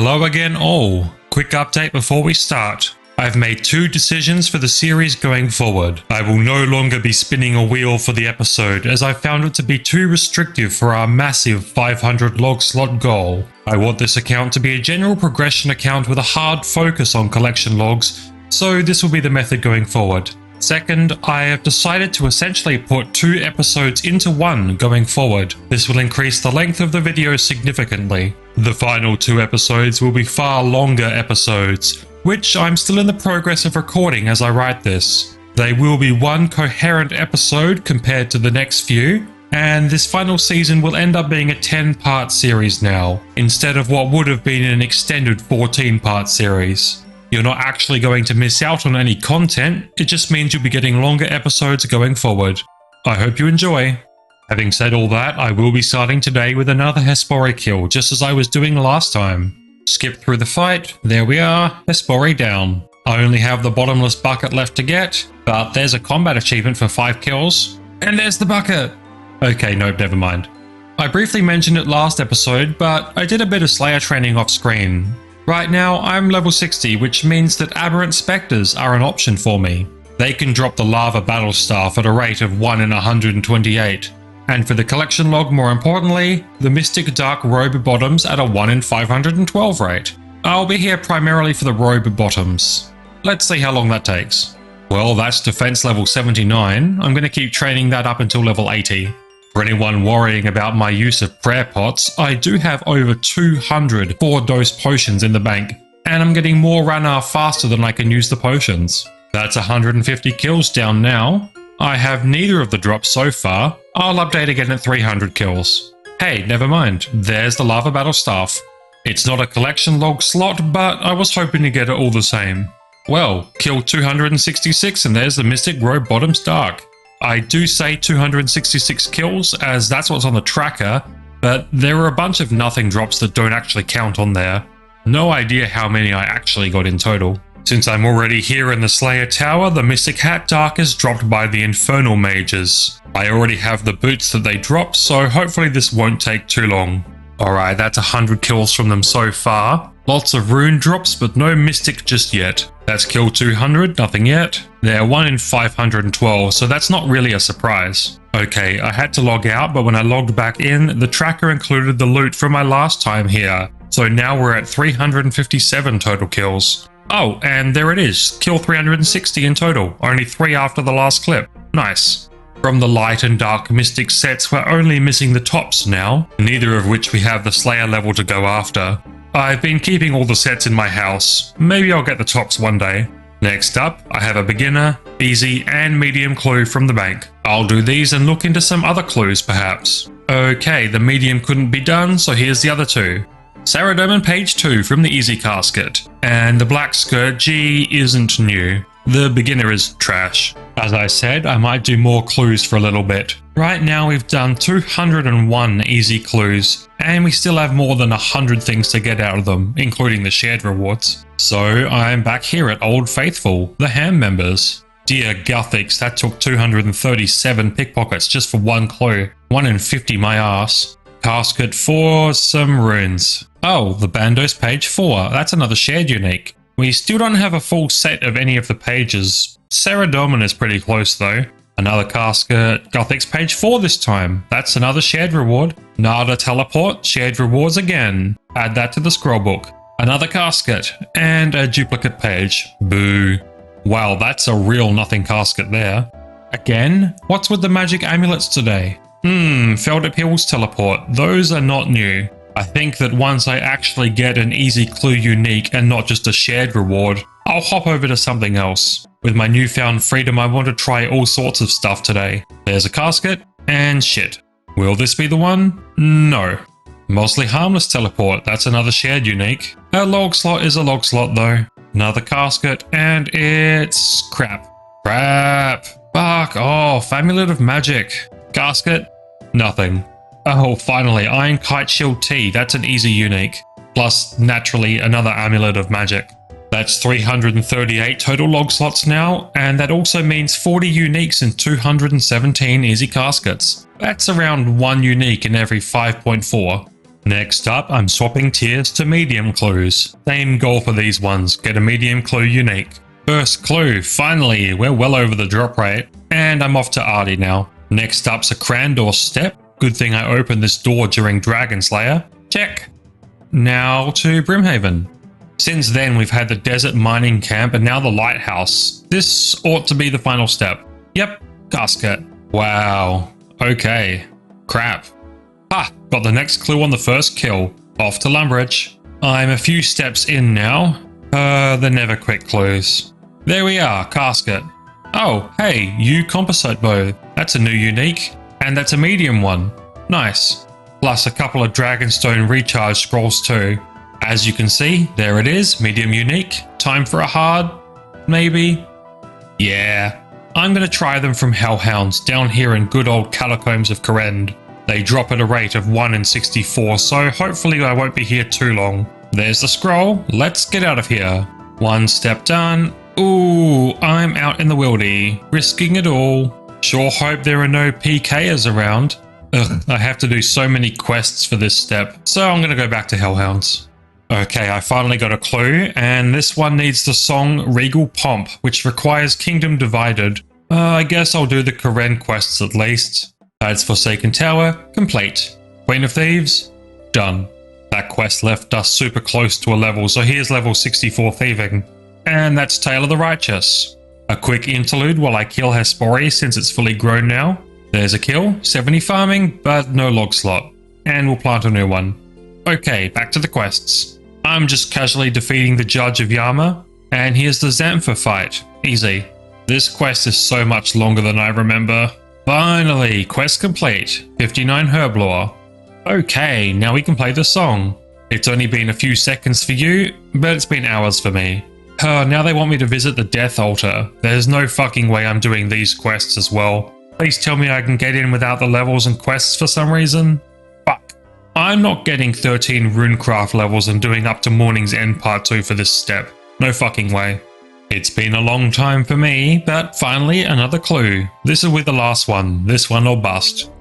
Hello again all. Quick update before we start. I've made two decisions for the series going forward. I will no longer be spinning a wheel for the episode as I found it to be too restrictive for our massive 500 log slot goal. I want this account to be a general progression account with a hard focus on collection logs, so this will be the method going forward. Second, I have decided to essentially put 2 episodes into one going forward. This will increase the length of the video significantly. The final 2 episodes will be far longer episodes, which I'm still in the progress of recording as I write this. They will be one coherent episode compared to the next few, and this final season will end up being a 10-part series now, instead of what would have been an extended 14-part series. You're not actually going to miss out on any content, it just means you'll be getting longer episodes going forward. I hope you enjoy. Having said all that, I will be starting today with another Hespori kill, just as I was doing last time. Skip through the fight, there we are, Hespori down. I only have the bottomless bucket left to get, but there's a combat achievement for 5 kills. And there's the bucket! Okay, nope, never mind. I briefly mentioned it last episode, but I did a bit of Slayer training off screen. Right now, I'm level 60, which means that Aberrant Spectres are an option for me. They can drop the Lava Battle Staff at a rate of 1 in 128. And for the collection log, more importantly, the Mystic Dark Robe Bottoms at a 1 in 512 rate. I'll be here primarily for the Robe Bottoms. Let's see how long that takes. Well, that's defense level 79. I'm going to keep training that up until level 80. For anyone worrying about my use of prayer pots, I do have over 200 4-dose potions in the bank, and I'm getting more Ranarr faster than I can use the potions. That's 150 kills down now. I have neither of the drops so far. I'll update again at 300 kills. Hey, never mind, there's the Lava Battle Staff. It's not a collection log slot, but I was hoping to get it all the same. Well, kill 266 and there's the Mystic Robe Bottoms Dark. I do say 266 kills as that's what's on the tracker, but there are a bunch of nothing drops that don't actually count on there. No idea how many I actually got in total. Since I'm already here in the Slayer Tower, the Mystic Hat Dark is dropped by the Infernal Mages. I already have the boots that they drop, so hopefully this won't take too long. Alright, that's 100 kills from them so far. Lots of rune drops, but no Mystic just yet. That's kill 200, nothing yet. They're 1 in 512, so that's not really a surprise. Okay, I had to log out, but when I logged back in, the tracker included the loot from my last time here. So now we're at 357 total kills. Oh, and there it is, kill 360 in total, only 3 after the last clip. Nice. From the light and dark mystic sets, we're only missing the tops now, neither of which we have the Slayer level to go after. I've been keeping all the sets in my house, maybe I'll get the tops one day. Next up, I have a beginner, easy and medium clue from the bank. I'll do these and look into some other clues perhaps. Okay, the medium couldn't be done, so here's the other 2. Saradomin page 2 from the easy casket, and the black skirt G isn't new. The beginner is trash. As I said, I might do more clues for a little bit. Right now we've done 201 easy clues, and we still have more than 100 things to get out of them, including the shared rewards. So I'm back here at Old Faithful, the ham members. Dear Gothics, that took 237 pickpockets just for 1 clue. 1 in 50 my ass. Casket for some runes. Oh, the Bandos page 4, that's another shared unique. We still don't have a full set of any of the pages. Saradomin is pretty close though. Another casket, Gothics page 4 this time. That's another shared reward. Nada teleport, shared rewards again. Add that to the scroll book. Another casket, and a duplicate page. Boo. Wow, that's a real nothing casket there. Again? What's with the magic amulets today? Felder Pills teleport. Those are not new. I think that once I actually get an easy clue unique and not just a shared reward, I'll hop over to something else. With my newfound freedom, I want to try all sorts of stuff today. There's a casket, and shit. Will this be the one? No. Mostly harmless teleport, that's another shared unique. A log slot is a log slot though. Another casket, and it's crap. Crap. Fuck off, Amulet of Magic. Casket, nothing. Oh, finally, Iron Kite Shield T, that's an easy unique. Plus, naturally, another Amulet of Magic. That's 338 total log slots now, and that also means 40 uniques and 217 easy caskets. That's around 1 unique in every 5.4. Next up, I'm swapping tiers to medium clues. Same goal for these ones, get a medium clue unique. First clue, finally, we're well over the drop rate. And I'm off to Artie now. Next up's a Crandor step. Good thing I opened this door during Dragon Slayer. Check. Now to Brimhaven. Since then, we've had the desert mining camp and now the lighthouse. This ought to be the final step. Yep, Casket. Wow. Okay. Crap. Ha! Got the next clue on the first kill. Off to Lumbridge. I'm a few steps in now. They're never quick clues. There we are, Casket. Oh, hey, you composite bow. That's a new unique. And that's a medium one. Nice. Plus a couple of Dragonstone recharge scrolls too. As you can see, there it is, medium unique. Time for a hard? Maybe? Yeah. I'm going to try them from Hellhounds down here in good old Catacombs of Korend. They drop at a rate of 1 in 64, so hopefully I won't be here too long. There's the scroll. Let's get out of here. One step done. Ooh, I'm out in the wildy, risking it all. Sure hope there are no PKers around. Ugh, I have to do so many quests for this step, so I'm going to go back to Hellhounds. Okay, I finally got a clue, and this one needs the song Regal Pomp, which requires Kingdom Divided. I guess I'll do the Korend quests at least. That's Forsaken Tower, complete. Queen of Thieves, done. That quest left us super close to a level, so here's level 64 thieving. And that's Tale of the Righteous. A quick interlude while I kill Hespori since it's fully grown now. There's a kill, 70 farming, but no log slot. And we'll plant a new one. Okay, back to the quests. I'm just casually defeating the Judge of Yama, and here's the Xantha fight. Easy. This quest is so much longer than I remember. Finally, quest complete. 59 Herblore. Okay, now we can play the song. It's only been a few seconds for you, but it's been hours for me. Now they want me to visit the Death Altar. There's no fucking way I'm doing these quests as well. Please tell me I can get in without the levels and quests for some reason. Fuck. I'm not getting 13 Runecraft levels and doing up to Morning's End Part 2 for this step. No fucking way. It's been a long time for me, but finally another clue. This is with the last one. This one or bust.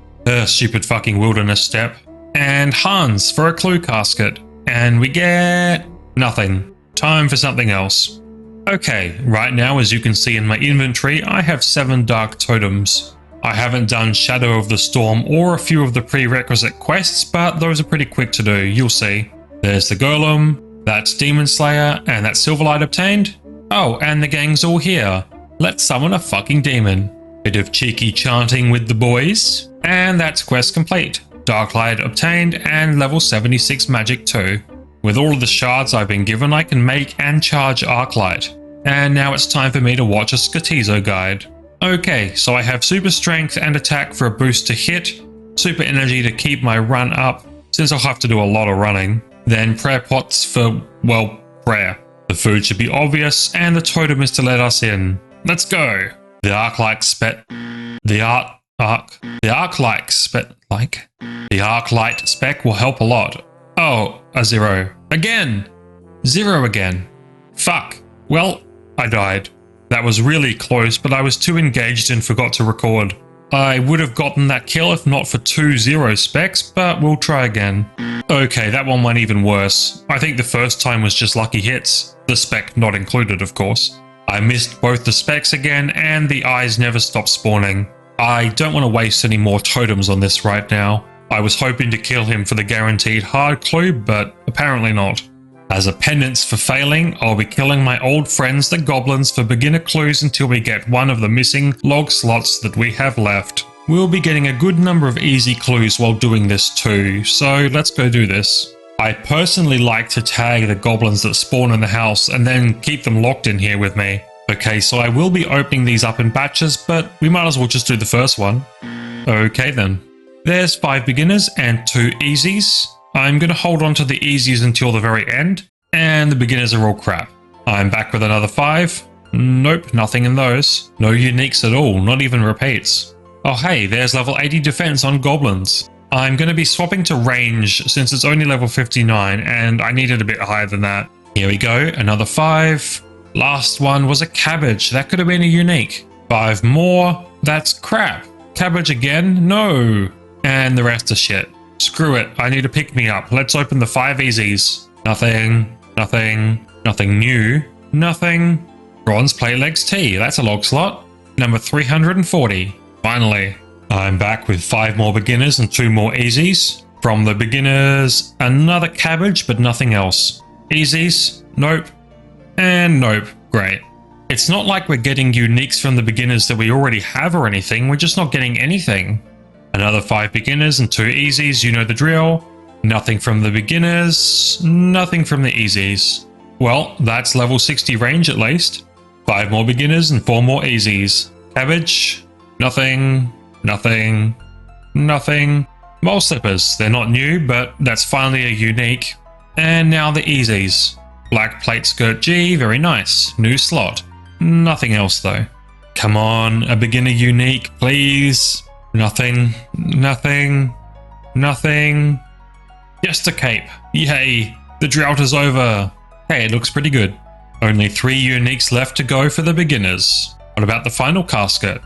Stupid fucking wilderness step. And Hans for a clue casket. And we get... nothing. Time for something else. Okay, right now as you can see in my inventory, I have 7 dark totems. I haven't done Shadow of the Storm or a few of the prerequisite quests, but those are pretty quick to do, you'll see. There's the Golem, that's Demon Slayer, and that Silverlight obtained. Oh, and the gang's all here. Let's summon a fucking demon. Bit of cheeky chanting with the boys. And that's quest complete. Darklight obtained and level 76 magic too. With all of the shards I've been given, I can make and charge Arclight. And now it's time for me to watch a Skatizo guide. Okay, so I have super strength and attack for a boost to hit, super energy to keep my run up, since I'll have to do a lot of running. Then prayer pots for, well, prayer. The food should be obvious, and the totem is to let us in. Let's go! The Arclight spec will help a lot. Oh, a 0. Again! 0 again. Fuck. Well, I died. That was really close, but I was too engaged and forgot to record. I would have gotten that kill if not for 2 0 specs, but we'll try again. Okay, that one went even worse. I think the first time was just lucky hits. The spec not included, of course. I missed both the specs again, and the eyes never stopped spawning. I don't want to waste any more totems on this right now. I was hoping to kill him for the guaranteed hard clue, but apparently not. As a penance for failing, I'll be killing my old friends the goblins for beginner clues until we get one of the missing log slots that we have left. We'll be getting a good number of easy clues while doing this too, so let's go do this. I personally like to tag the goblins that spawn in the house and then keep them locked in here with me. Okay, so I will be opening these up in batches, but we might as well just do the first one. Okay then. There's 5 beginners and 2 easies. I'm going to hold on to the easies until the very end, and the beginners are all crap. I'm back with another 5. Nope, nothing in those. No uniques at all, not even repeats. Oh hey, there's level 80 defense on goblins. I'm going to be swapping to range since it's only level 59 and I need it a bit higher than that. Here we go, another 5. Last one was a cabbage, that could have been a unique. 5 more, that's crap. Cabbage again? No. And the rest are shit. Screw it, I need to pick me up. Let's open the 5 easies. Nothing, nothing, nothing new, nothing. Bronze plate legs tea, that's a log slot. Number 340. Finally. I'm back with 5 more beginners and 2 more easies. From the beginners, another cabbage, but nothing else. Easies, nope, and nope. Great. It's not like we're getting uniques from the beginners that we already have or anything, we're just not getting anything. Another 5 beginners and 2 easies, you know the drill. Nothing from the beginners, nothing from the easies. Well, that's level 60 range at least. 5 more beginners and 4 more easies. Cabbage, nothing, nothing, nothing. Mole slippers, they're not new, but that's finally a unique. And now the easies. Black plate skirt G, very nice. New slot. Nothing else though. Come on, a beginner unique, please. Nothing, nothing, nothing. Just a cape. Yay, the drought is over. Hey, it looks pretty good. Only 3 uniques left to go for the beginners. What about the final casket?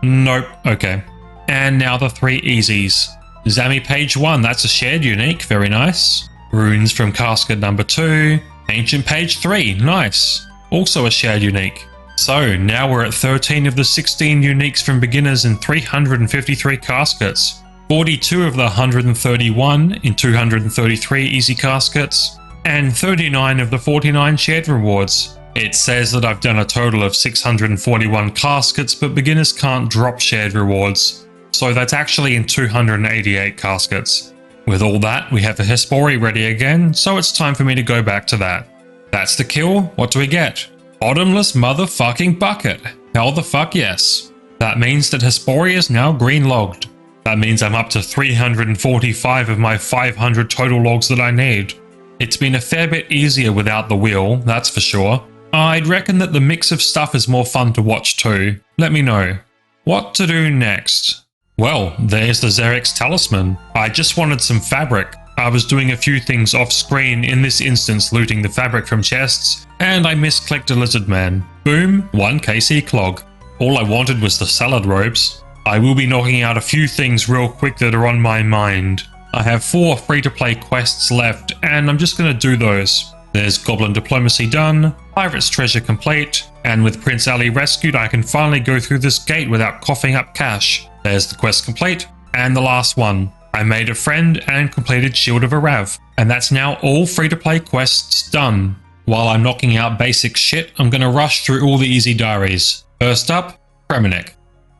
Nope, okay. And now the 3 easies. Zami page 1, that's a shared unique, very nice. Runes from casket number 2. Ancient page 3, nice. Also a shared unique. So now we're at 13 of the 16 uniques from beginners in 353 caskets. 42 of the 131 in 233 easy caskets. And 39 of the 49 shared rewards. It says that I've done a total of 641 caskets, but beginners can't drop shared rewards. So that's actually in 288 caskets. With all that, we have the Hespori ready again, so it's time for me to go back to that. That's the kill. What do we get? Bottomless motherfucking bucket. Hell the fuck yes. That means that Hespori is now green logged. That means I'm up to 345 of my 500 total logs that I need. It's been a fair bit easier without the wheel, that's for sure. I'd reckon that the mix of stuff is more fun to watch too. Let me know. What to do next? Well, there's the Xerix talisman. I just wanted some fabric. I was doing a few things off screen, in this instance looting the fabric from chests, and I misclicked a lizard man. Boom, 1 KC clog. All I wanted was the salad robes. I will be knocking out a few things real quick that are on my mind. I have 4 free-to-play quests left, and I'm just going to do those. There's Goblin Diplomacy done, Pirate's Treasure complete, and with Prince Ali rescued I can finally go through this gate without coughing up cash. There's the quest complete, and the last one. I made a friend and completed Shield of Arav, and that's now all free-to-play quests done. While I'm knocking out basic shit, I'm going to rush through all the easy diaries. First up, Kremenek.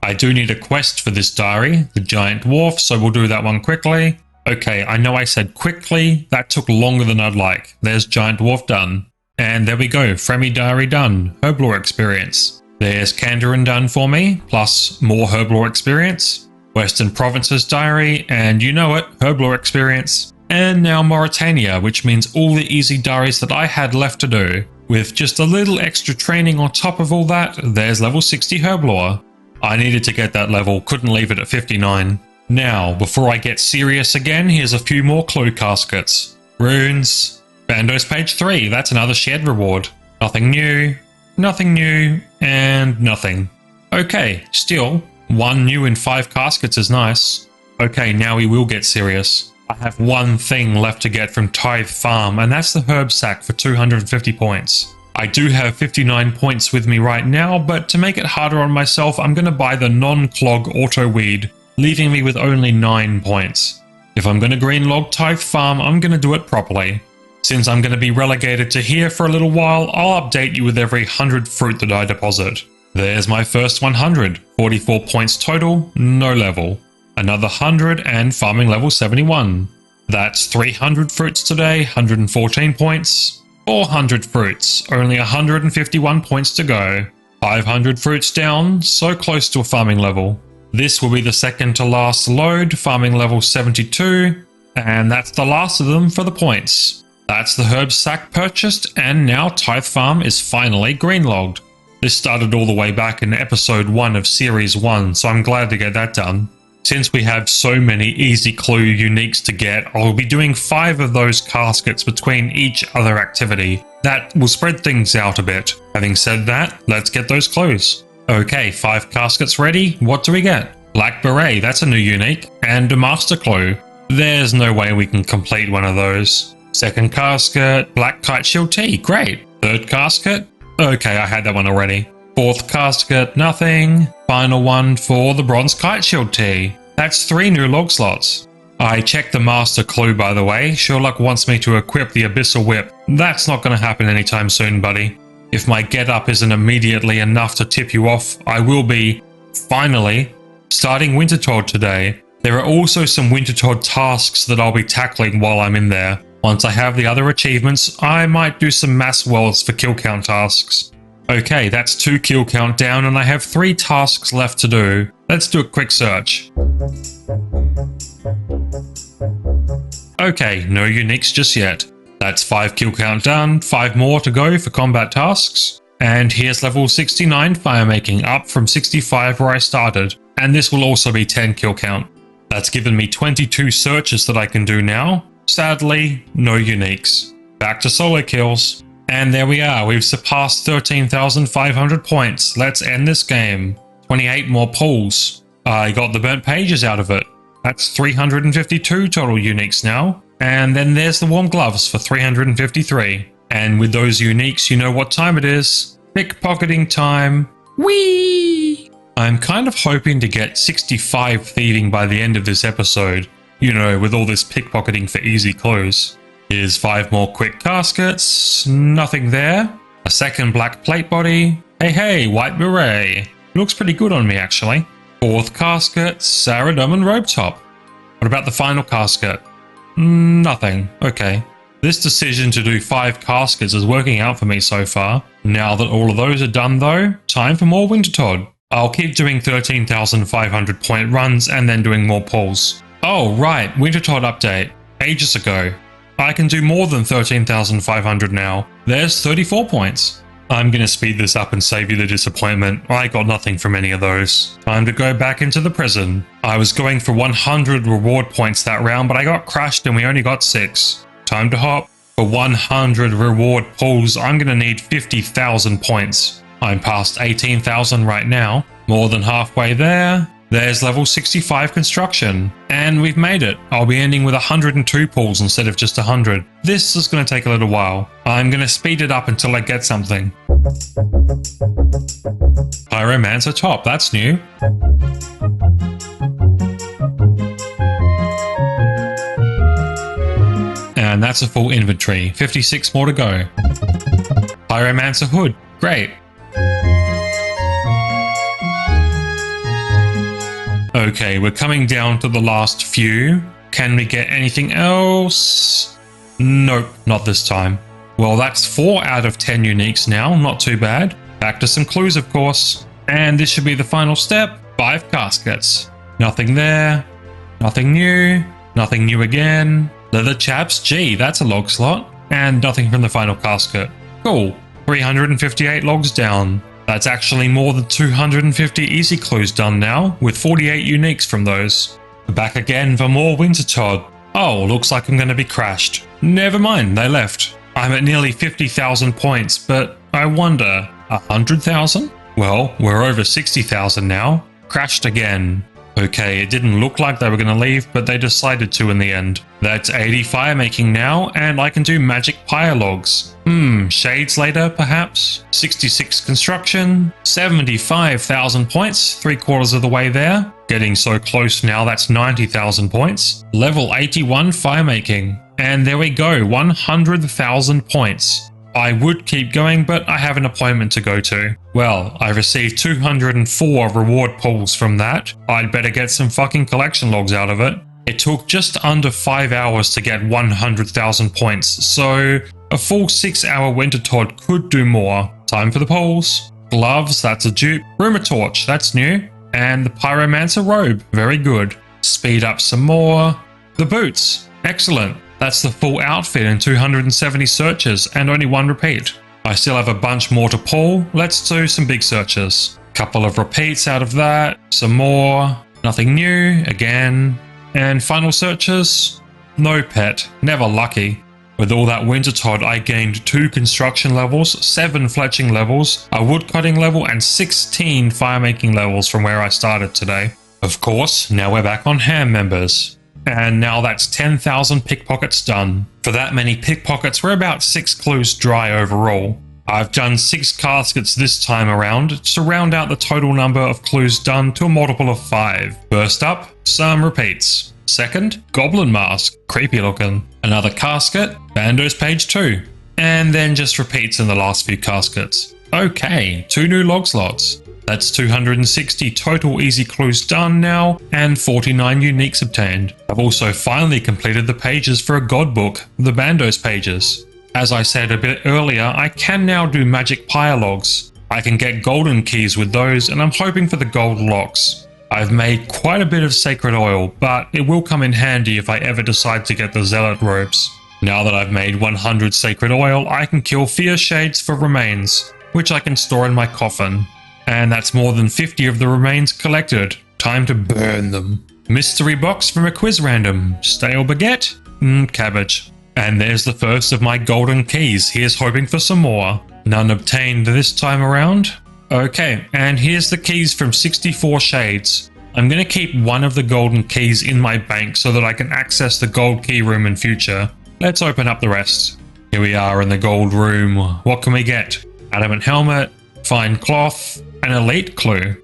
I do need a quest for this diary, the Giant Dwarf, so we'll do that one quickly. Okay, I know I said quickly, that took longer than I'd like. There's Giant Dwarf done. And there we go, Fremi Diary done, Herblore experience. There's Kandarin done for me, plus more Herblore experience. Western Provinces Diary, and you know it, Herblore experience. And now Mauritania, which means all the easy diaries that I had left to do. With just a little extra training on top of all that, there's level 60 Herblore. I needed to get that level, couldn't leave it at 59. Now, before I get serious again, here's a few more clue caskets. Runes. Bandos page 3, that's another shared reward. Nothing new, and nothing. Okay, still, 1 new in 5 caskets is nice. Okay, now we will get serious. I have 1 thing left to get from Tithe Farm, and that's the herb sack for 250 points. I do have 59 points with me right now, but to make it harder on myself, I'm going to buy the non-clog auto weed, leaving me with only 9 points. If I'm going to green log Tithe Farm, I'm going to do it properly. Since I'm going to be relegated to here for a little while, I'll update you with every 100 fruit that I deposit. There's my first 100, 44 points total, no level. Another 100 and farming level 71. That's 300 fruits today, 114 points. 400 fruits, only 151 points to go. 500 fruits down, so close to a farming level. This will be the second to last load, farming level 72, and that's the last of them for the points. That's the herb sack purchased, and now Tithe Farm is finally greenlogged. This started all the way back in episode 1 of series 1, so I'm glad to get that done. Since we have so many easy clue uniques to get, I'll be doing 5 of those caskets between each other activity. That will spread things out a bit. Having said that, let's get those clues. Okay, 5 caskets ready, what do we get? Black Beret, that's a new unique, and a master clue. There's no way we can complete one of those. Second casket, black kite shield T, great. Third casket, okay, I had that one already. Fourth casket, nothing. Final one for the bronze kite shield T. That's 3 new log slots. I checked the master clue, by the way. Sherlock wants me to equip the abyssal whip. That's not going to happen anytime soon, buddy. If my get-up isn't immediately enough to tip you off, I will be, finally, starting Wintertodt today. There are also some Wintertodt tasks that I'll be tackling while I'm in there. Once I have the other achievements, I might do some mass worlds for kill count tasks. Okay, that's 2 kill count down and I have 3 tasks left to do. Let's do a quick search. Okay, no uniques just yet. That's 5 kill count done, 5 more to go for combat tasks. And here's level 69 firemaking, up from 65 where I started. And this will also be 10 kill count. That's given me 22 searches that I can do now. Sadly, no uniques. Back to solo kills. And there we are, we've surpassed 13,500 points. Let's end this game. 28 more pulls. I got the burnt pages out of it. That's 352 total uniques now. And then there's the warm gloves for 353. And with those uniques, you know what time it is. Pickpocketing time. Whee! I'm kind of hoping to get 65 thieving by the end of this episode. You know, with all this pickpocketing for easy clues. Here's 5 more quick caskets. Nothing there. A second black plate body. Hey, white beret. Looks pretty good on me, actually. 4th casket, Saradum and robe top. What about the final casket? Nothing. Okay. This decision to do 5 caskets is working out for me so far. Now that all of those are done though, time for more Wintertodt. I'll keep doing 13,500 point runs and then doing more pulls. Oh right, Wintertodt update. Ages ago. I can do more than 13,500 now. There's 34 points. I'm gonna speed this up and save you the disappointment. I got nothing from any of those. Time to go back into the prison. I was going for 100 reward points that round, but I got crashed and we only got 6. Time to hop. For 100 reward pulls, I'm gonna need 50,000 points. I'm past 18,000 right now. More than halfway there. There's level 65 construction. And we've made it. I'll be ending with 102 pulls instead of just 100. This is going to take a little while. I'm going to speed it up until I get something. Pyromancer top, that's new. And that's a full inventory. 56 more to go. Pyromancer hood, great. Okay, we're coming down to the last few. Can we get anything else? Nope, not this time. Well, that's 4 out of 10 uniques now, not too bad. Back to some clues, of course. And this should be the final step, 5 caskets. Nothing there, nothing new again. Leather chaps, gee, that's a log slot. And nothing from the final casket. Cool, 358 logs down. That's actually more than 250 easy clues done now, with 48 uniques from those. Back again for more Wintertodt. Oh, looks like I'm going to be crashed. Never mind, they left. I'm at nearly 50,000 points, but I wonder, 100,000? Well, we're over 60,000 now. Crashed again. Okay, it didn't look like they were going to leave, but they decided to in the end. That's 80 firemaking now, and I can do magic pyre logs. Shades later, perhaps? 66 construction, 75,000 points, 3/4 of the way there. Getting so close now, that's 90,000 points. Level 81 firemaking. And there we go, 100,000 points. I would keep going, but I have an appointment to go to. Well, I received 204 reward pulls from that. I'd better get some fucking collection logs out of it. It took just under 5 hours to get 100,000 points, so a full 6-hour Wintertodt could do more. Time for the pulls. Gloves, that's a dupe. Rumor torch, that's new. And the pyromancer robe, very good. Speed up some more. The boots, excellent. That's the full outfit in 270 searches and only 1 repeat. I still have a bunch more to pull. Let's do some big searches. Couple of repeats out of that. Some more. Nothing new. Again. And final searches. No pet. Never lucky. With all that Wintertodt, I gained 2 construction levels, 7 fletching levels, a woodcutting level, and 16 firemaking levels from where I started today. Of course, now we're back on ham members. And now that's 10,000 pickpockets done. For that many pickpockets, we're about 6 clues dry overall. I've done 6 caskets this time around to round out the total number of clues done to a multiple of 5. First up, some repeats. Second, goblin mask, creepy looking. Another casket, Bando's page 2. And then just repeats in the last few caskets. Okay, 2 new log slots. That's 260 total easy clues done now, and 49 uniques obtained. I've also finally completed the pages for a god book, the Bando's pages. As I said a bit earlier, I can now do magic pyre logs. I can get golden keys with those, and I'm hoping for the gold locks. I've made quite a bit of sacred oil, but it will come in handy if I ever decide to get the zealot robes. Now that I've made 100 sacred oil, I can kill fear shades for remains, which I can store in my coffin. And that's more than 50 of the remains collected. Time to burn them. Mystery box from a quiz random. Stale baguette? Cabbage. And there's the first of my golden keys. Here's hoping for some more. None obtained this time around. Okay, and here's the keys from 64 shades. I'm going to keep one of the golden keys in my bank so that I can access the gold key room in future. Let's open up the rest. Here we are in the gold room. What can we get? Adamant helmet, fine cloth, an elite clue.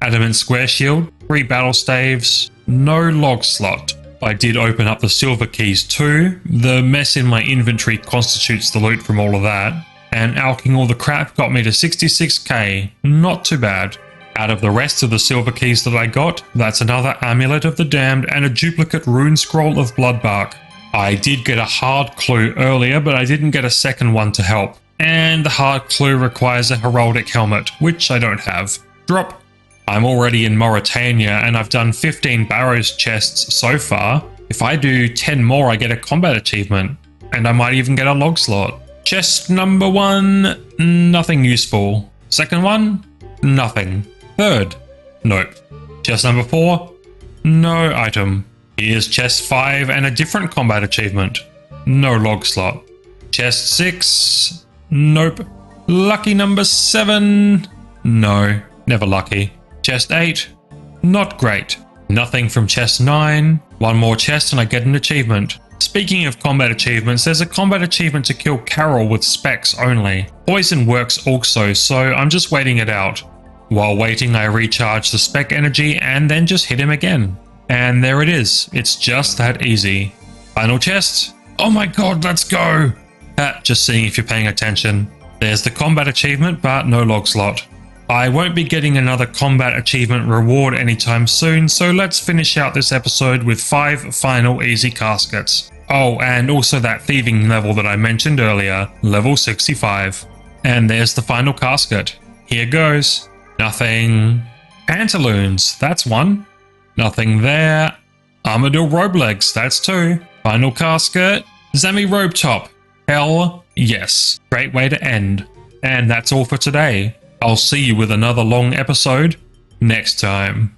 Adamant square shield, 3 battle staves, no log slot. I did open up the silver keys too. The mess in my inventory constitutes the loot from all of that. And alking all the crap got me to 66k. Not too bad. Out of the rest of the silver keys that I got, that's another Amulet of the Damned and a duplicate rune scroll of Bloodbark. I did get a hard clue earlier, but I didn't get a second one to help. And the hard clue requires a heraldic helmet, which I don't have. Drop. I'm already in Mauritania and I've done 15 Barrows chests so far. If I do 10 more, I get a combat achievement. And I might even get a log slot. Chest number 1, nothing useful. Second one, nothing. Third, nope. Chest number 4, no item. Here's chest 5 and a different combat achievement. No log slot. Chest 6, nope. Lucky number 7, no, never lucky. Chest 8, not great. Nothing from chest 9. One more chest and I get an achievement. Speaking of combat achievements, there's a combat achievement to kill Carol with specs only. Poison works also, so I'm just waiting it out. While waiting, I recharge the spec energy and then just hit him again. And there it is. It's just that easy. Final chest. Oh my god, let's go! Just seeing if you're paying attention. There's the combat achievement, but no log slot. I won't be getting another combat achievement reward anytime soon, so let's finish out this episode with 5 final easy caskets. Oh, and also that thieving level that I mentioned earlier, level 65. And there's the final casket. Here goes. Nothing. Pantaloons, that's 1. Nothing there. Armadillo robe legs, that's 2. Final casket. Zami robe top. Hell yes. Great way to end. And that's all for today. I'll see you with another long episode next time.